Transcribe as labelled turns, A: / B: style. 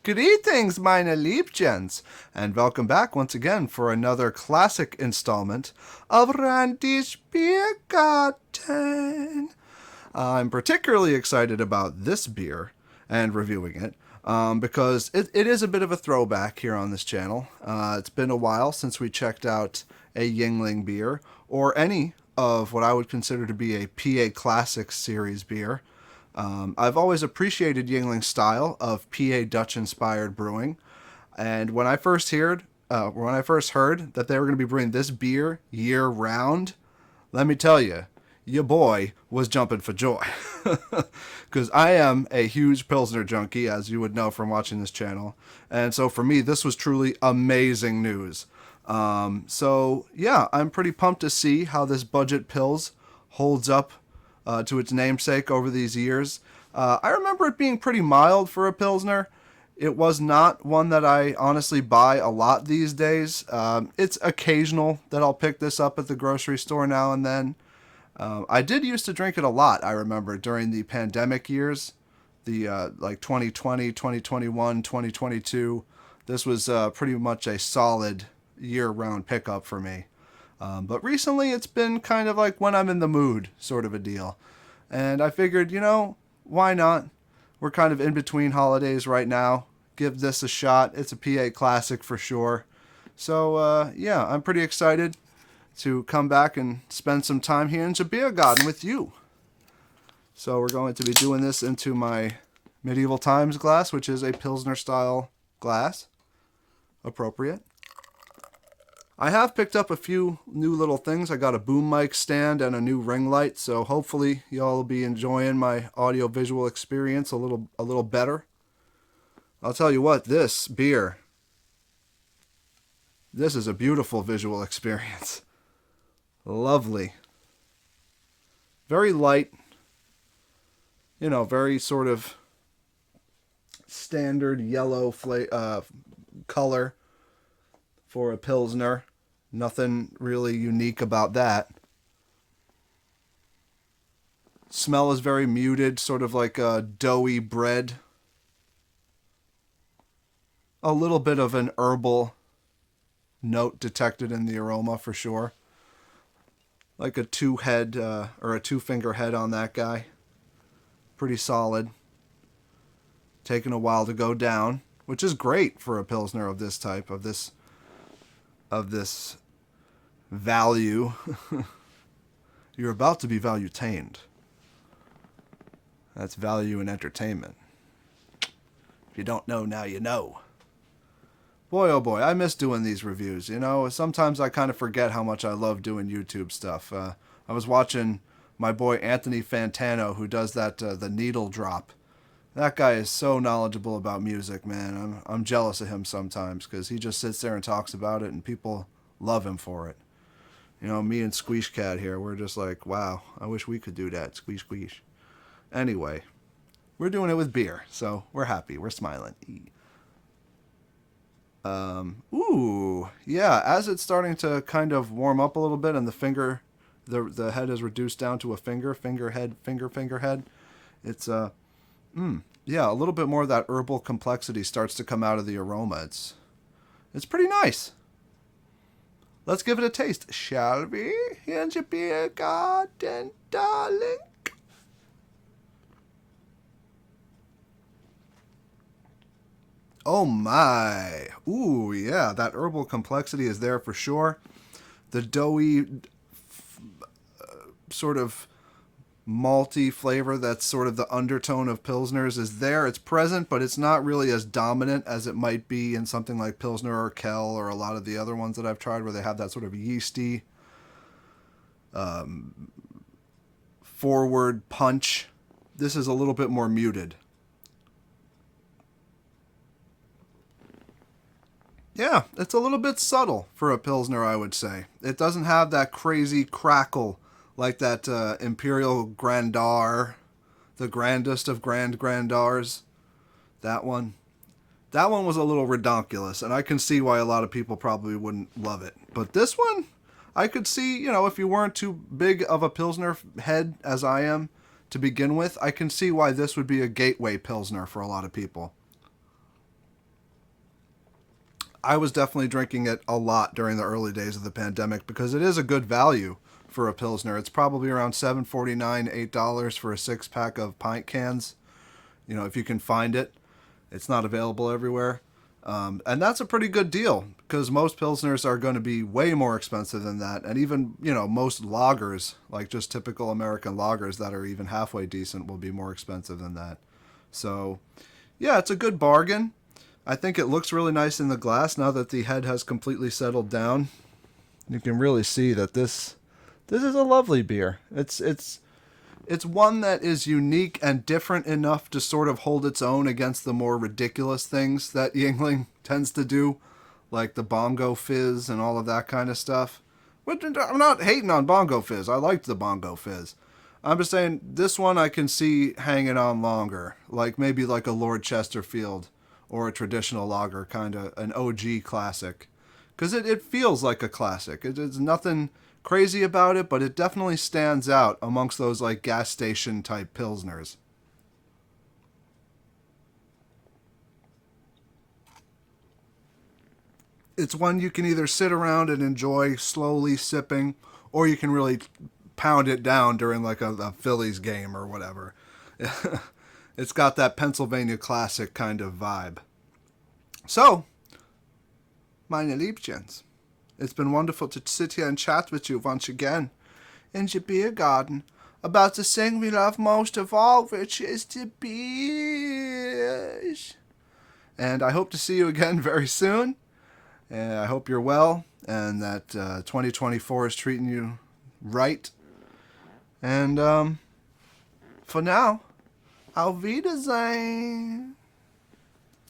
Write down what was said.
A: Greetings, meine Liebchens, and welcome back once again for another classic installment of Randy's Beer Garden. I'm particularly excited about this beer and reviewing it because it is a bit of a throwback here on this channel. It's been a while since we checked out a Yuengling beer or any of what I would consider to be a PA Classics series beer. I've always appreciated Yuengling's style of PA Dutch-inspired brewing, and when I first heard that they were going to be brewing this beer year-round, let me tell you, your boy was jumping for joy. Because I am a huge Pilsner junkie, as you would know from watching this channel, and so for me, this was truly amazing news. So yeah, I'm pretty pumped to see how this budget Pils holds up to its namesake over these years. I remember it being pretty mild for a Pilsner. It was not one that I honestly buy a lot these days. It's occasional that I'll pick this up at the grocery store now and then. I did used to drink it a lot, I remember, during the pandemic years. The like 2020, 2021, 2022. This was pretty much a solid year-round pickup for me. But recently it's been kind of like when I'm in the mood sort of a deal. And I figured, why not? We're kind of in between holidays right now. Give this a shot. It's a PA classic for sure. So, yeah, I'm pretty excited to come back and spend some time here in the beer garden with you. So we're going to be doing this into my Medieval Times glass, which is a Pilsner style glass. Appropriate. I have picked up a few new little things. I got a boom mic stand and a new ring light, so hopefully y'all will be enjoying my audio-visual experience a little better. I'll tell you what, this beer, this is a beautiful visual experience. Lovely. Very light, very sort of standard yellow color for a Pilsner. Nothing really unique about that. Smell is very muted, sort of like a doughy bread. A little bit of an herbal note detected in the aroma for sure. Like a two-head or a two-finger head on that guy. Pretty solid. Taking a while to go down, which is great for a Pilsner of this type, of this value. You're about to be value-tained. That's value in entertainment. If you don't know, now you know. Boy, oh boy, I miss doing these reviews. Sometimes I kind of forget how much I love doing YouTube stuff. I was watching my boy Anthony Fantano, who does that the needle drop. That guy is so knowledgeable about music, man. I'm jealous of him sometimes because he just sits there and talks about it, and people love him for it. Me and Squeesh Cat here, we're just like, wow, I wish we could do that. Squeesh, squeesh. Anyway, we're doing it with beer, so we're happy. We're smiling. Ooh, yeah, as it's starting to kind of warm up a little bit and the head is reduced down to a finger head. It's, yeah, a little bit more of that herbal complexity starts to come out of the aroma. It's pretty nice. Let's give it a taste, shall we? Here's your beer garden, darling. Oh my. Ooh, yeah, that herbal complexity is there for sure. The doughy sort of malty flavor that's sort of the undertone of Pilsners is there. It's present, but it's not really as dominant as it might be in something like Pilsner or Kel or a lot of the other ones that I've tried where they have that sort of yeasty forward punch. This is a little bit more muted. Yeah, it's a little bit subtle for a Pilsner, I would say. It doesn't have that crazy crackle like that Imperial Grandar, the grandest of grandars. That one. That one was a little redonkulous, and I can see why a lot of people probably wouldn't love it. But this one, I could see, if you weren't too big of a Pilsner head as I am to begin with, I can see why this would be a gateway Pilsner for a lot of people. I was definitely drinking it a lot during the early days of the pandemic because it is a good value for a Pilsner. It's probably around $7.49, $8 for a 6-pack of pint cans. You know, if you can find it. It's not available everywhere. And that's a pretty good deal because most Pilsners are going to be way more expensive than that. And even, you know, most lagers, like just typical American lagers that are even halfway decent, will be more expensive than that. So, yeah, it's a good bargain. I think it looks really nice in the glass now that the head has completely settled down. You can really see that this is a lovely beer. It's one that is unique and different enough to sort of hold its own against the more ridiculous things that Yuengling tends to do, like the bongo fizz and all of that kind of stuff. But I'm not hating on bongo fizz. I liked the bongo fizz. I'm just saying this one I can see hanging on longer, like maybe like a Lord Chesterfield or a traditional lager, kind of an OG classic. Because it feels like a classic. It's nothing crazy about it, but it definitely stands out amongst those like gas station type Pilsners. It's one you can either sit around and enjoy slowly sipping, or you can really pound it down during like a Phillies game or whatever. It's got that Pennsylvania classic kind of vibe. So, meine Liebchens, it's been wonderful to sit here and chat with you once again in the beer garden about the thing we love most of all, which is the beers. And I hope to see you again very soon. And I hope you're well and that 2024 is treating you right. And for now, auf Wiedersehen.